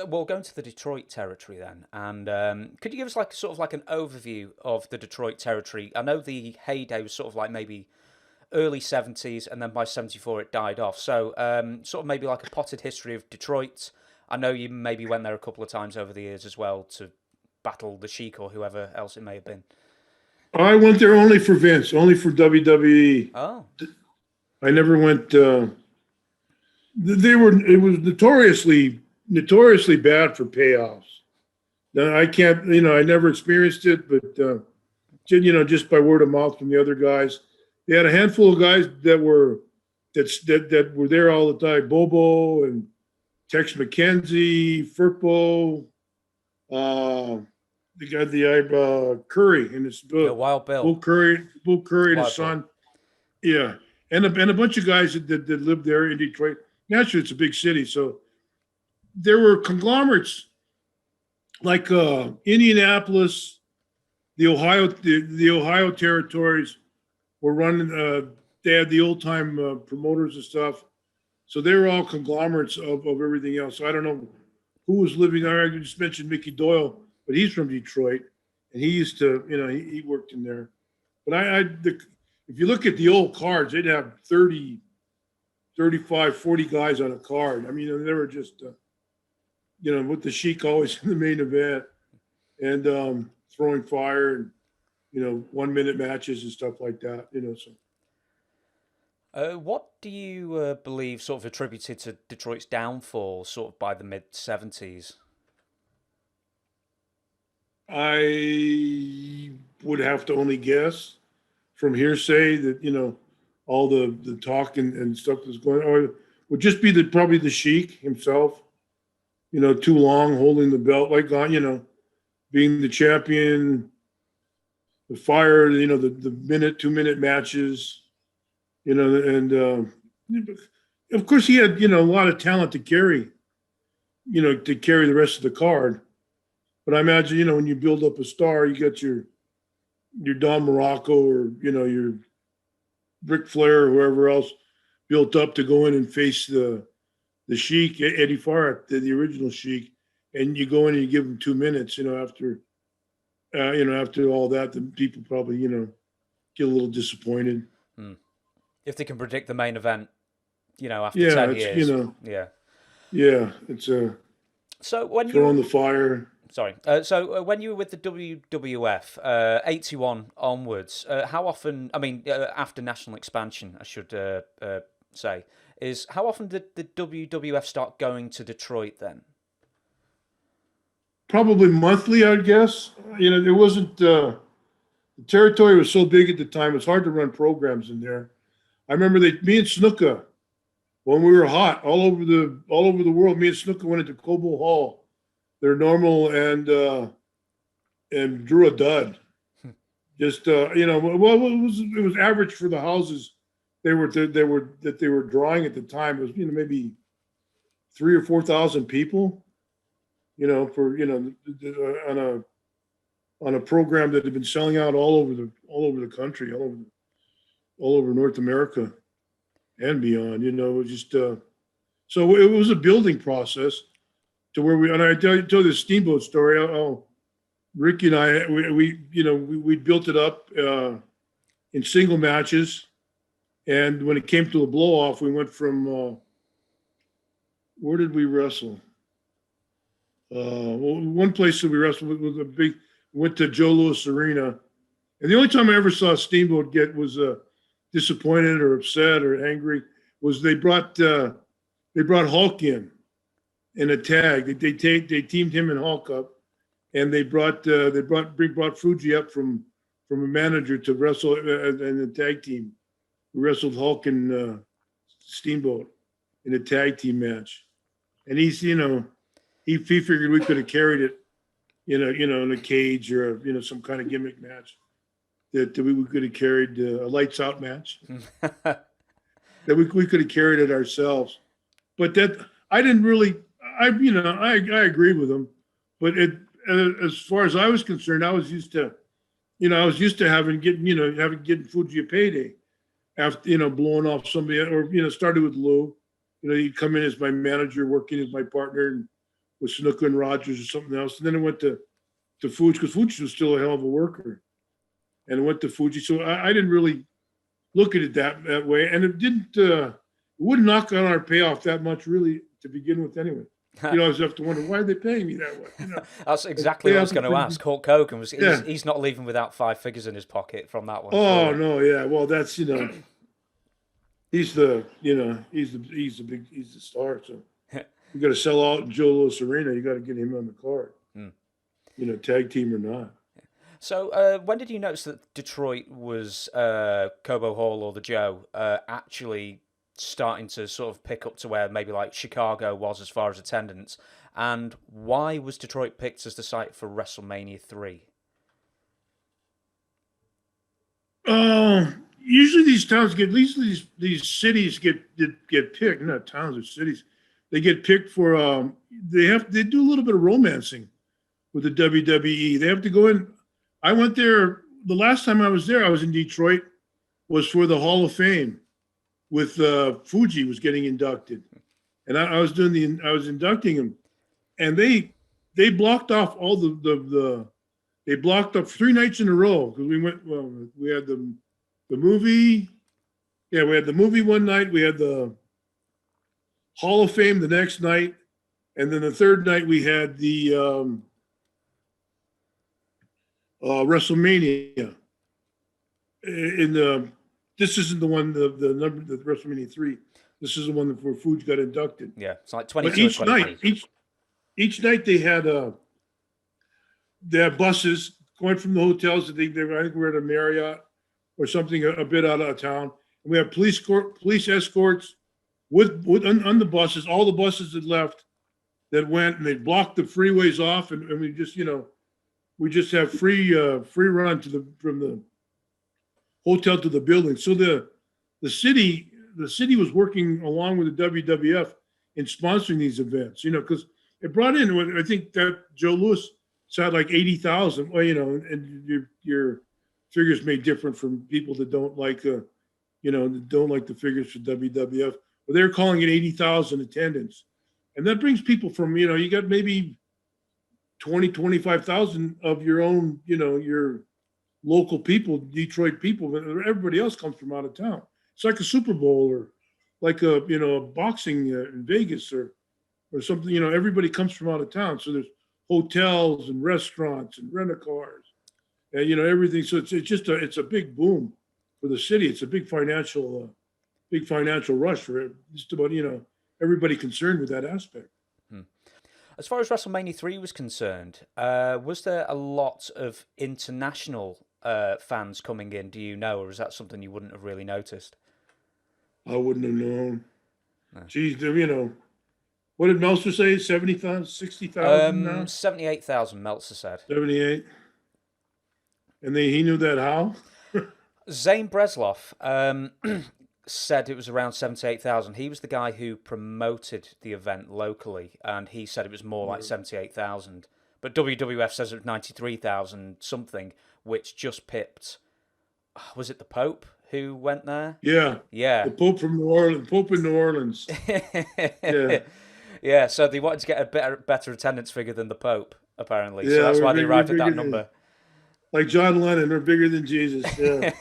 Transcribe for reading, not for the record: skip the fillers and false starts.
we'll go into the Detroit territory then, and could you give us like sort of like an overview of the Detroit territory? I know the heyday was sort of like maybe early 70s, and then by 74 it died off. So sort of maybe like a potted history of Detroit. I know you maybe went there a couple of times over the years as well to battle the Sheik or whoever else it may have been. I went there only for Vince, only for WWE. Oh, I never went. It was notoriously bad for payoffs. Now, I can't, I never experienced it, but just by word of mouth from the other guys, they had a handful of guys that were there all the time. Bobo and Tex McKenzie, Furpo, the guy, Curry and his Wild Bill. Bull Curry and Wild his son. Yeah, and a bunch of guys that lived there in Detroit. Naturally, it's a big city, so there were conglomerates like Indianapolis, the Ohio territories were running. They had the old time promoters and stuff, so they were all conglomerates of everything else. So I don't know who was living there. I just mentioned Mickey Doyle, but he's from Detroit, and he used to, he worked in there. But if you look at the old cards, they'd have 30, 35, 40 guys on a card. I mean, they were just, with the Sheik always in the main event and throwing fire and, 1 minute matches and stuff like that, so. What do you believe sort of attributed to Detroit's downfall sort of by the mid-70s? I would have to only guess from hearsay that, all the talk and stuff that's going on would just be probably the Sheik himself, too long holding the belt, like, being the champion, the fire, the minute, 2 minute matches, and of course he had, a lot of talent to carry the rest of the card. But I imagine, when you build up a star, you got your Don Muraco or, your Ric Flair or whoever else built up to go in and face the Sheik, Eddie Farr, the original Sheik, and you go in and you give him 2 minutes, after all that, the people probably, get a little disappointed. If they can predict the main event, after 10 years. Yeah, it's so when throwing the fire. Sorry. So when you were with the WWF, 81 onwards, how often, after national expansion, I should say, how often did the WWF start going to Detroit then? Probably monthly, I'd guess. There wasn't, the territory was so big at the time, it's hard to run programs in there. I remember me and Snuka, when we were hot all over the world, me and Snuka went into Cobo Hall, their normal, and drew a dud. Just it was average for the houses they were drawing at the time. It was maybe 3,000 or 4,000 people. For on a program that had been selling out all over the country, all over North America and beyond. It was just so it was a building process to where I tell the Steamboat story. Ricky and I, we built it up in single matches, and when it came to a blow off, we went from where did we wrestle? One place that we wrestled was went to Joe Louis Arena, and the only time I ever saw Steamboat was disappointed or upset or angry was they brought Hulk in a tag. They teamed him and Hulk up, and they brought Fuji up from a manager to wrestle in a tag team. We wrestled Hulk and Steamboat in a tag team match, and he's he figured we could have carried it in a cage or some kind of gimmick match that we could have carried a lights out match that we could have carried it ourselves. But that I didn't really. I agree with him, but as far as I was concerned, I was used to getting Fuji a payday after blowing off somebody, or started with Lou. He'd come in as my manager, working as my partner, and with Snuka and Rogers or something else. And then it went to Fuji, because Fuji was still a hell of a worker. And it went to Fuji. So I didn't really look at it that way. And it wouldn't knock on our payoff that much, really, to begin with anyway. I was have to wonder, why are they paying me that way? That's exactly what I was going to ask. Hulk Hogan he's not leaving without 5 figures in his pocket from that one. Oh, no, yeah. Well, that's, he's the star. So you got to sell out in Joe Louis Arena. You got to get him on the card, tag team or not. So when did you notice that Detroit was Cobo Hall or the Joe actually starting to sort of pick up to where maybe like Chicago was as far as attendance? And why was Detroit picked as the site for WrestleMania 3? Usually these towns these cities get picked, not towns or cities. They get picked for they do a little bit of romancing with the WWE. They have to go in. I went there the last time I was there. I was in Detroit, was for the Hall of Fame with Fuji was getting inducted, and I was inducting him, and they blocked off all they blocked up 3 nights in a row because we had the movie, we had the movie one night, we had the Hall of Fame the next night, and then the third night we had the WrestleMania. This isn't the one, the number, the WrestleMania 3. This is the one where Fuji got inducted. Yeah, it's like 22. But each night they had buses going from the hotels. I think we're at a Marriott or something a bit out of town. And we have police escorts with on the buses. All the buses that left that went, and they blocked the freeways off, and we just we just have free run from the hotel to the building. So the city was working along with the WWF in sponsoring these events, because it brought in, I think that Joe Louis said like 80,000. Well, and your figures may differ from people that don't like that don't like the figures for WWF. But they're calling it 80,000 attendance, and that brings people from you got maybe 25,000 of your own your local people, Detroit people, but everybody else comes from out of town. It's like a Super Bowl or like a boxing in Vegas or something. Everybody comes from out of town, so there's hotels and restaurants and rent-a-cars, and everything. So it's a big boom for the city. It's a big financial rush for just about everybody concerned with that aspect. As far as WrestleMania 3 was concerned, was there a lot of international fans coming in, do you know, or is that something you wouldn't have really noticed? I wouldn't have known. No. Geez, what did Meltzer say? 70,000, 60,000 now? 78,000, Meltzer said. 78. And he knew that how? Zane Bresloff said it was around 78,000. He was the guy who promoted the event locally, and he said it was more like 78,000. But WWF says it was 93,000 something, which just pipped. Was it the Pope who went there? Yeah. The Pope from New Orleans. Pope in New Orleans. Yeah. Yeah. So they wanted to get a better attendance figure than the Pope, apparently. Yeah, so that's why they arrived at that number. Like John Lennon, they're bigger than Jesus. Yeah.